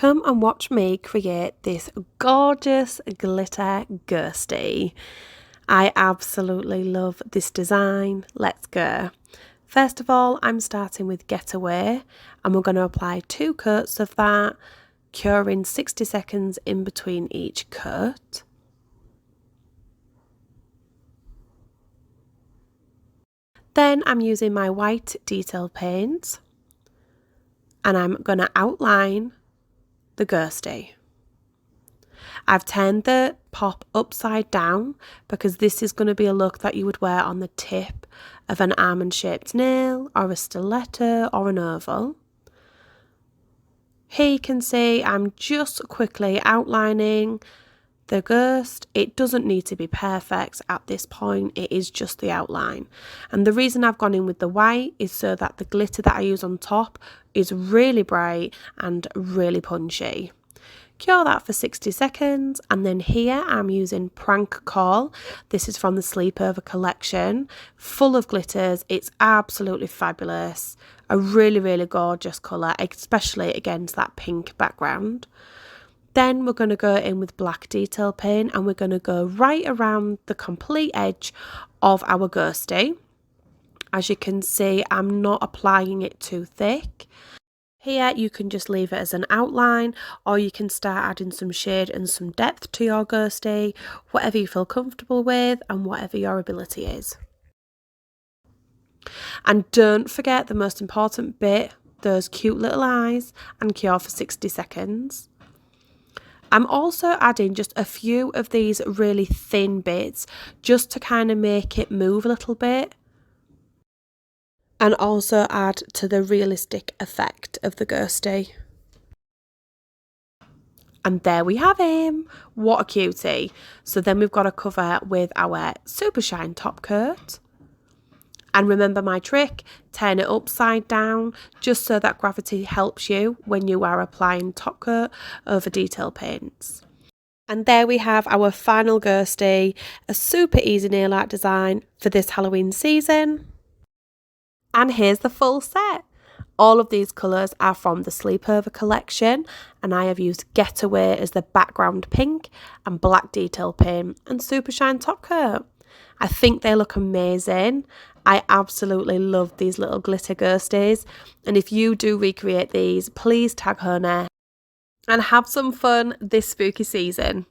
come and watch me create this gorgeous glitter ghosty. I absolutely love this design. Let's go. First of all, I'm starting with Getaway, and we're going to apply 2 coats of that, curing 60 seconds in between each coat. Then I'm using my white detail paint, and I'm going to outline the ghosty. I've turned the pop upside down because this is going to be a look that you would wear on the tip of an almond shaped nail or a stiletto or an oval. Here you can see I'm just quickly outlining the ghost. It doesn't need to be perfect at this point, it is just the outline. And the reason I've gone in with the white is so that the glitter that I use on top is really bright and really punchy. Cure that for 60 seconds, and then here I'm using Prank Call. This is from the Sleepover collection, full of glitters. It's absolutely fabulous. A really gorgeous colour, especially against that pink background. Then we're going to go in with black detail paint, and we're going to go right around the complete edge of our ghosty. As you can see, I'm not applying it too thick. Here you can just leave it as an outline, or you can start adding some shade and some depth to your ghosty, whatever you feel comfortable with and whatever your ability is. And don't forget the most important bit, those cute little eyes, and cure for 60 seconds. I'm also adding just a few of these really thin bits just to kind of make it move a little bit, and also add to the realistic effect of the ghosty. And there we have him. What a cutie. So then we've got to cover with our super shine top coat. And remember my trick, turn it upside down just so that gravity helps you when you are applying top coat over detail paints. And there we have our final ghosty, a super easy nail art design for this Halloween season. And here's the full set. All of these colours are from the Sleepover collection, and I have used Getaway as the background pink and black detail paint and super shine top coat. I think they look amazing. I absolutely love these little glitter ghosties, and if you do recreate these, please tag HONA and have some fun this spooky season.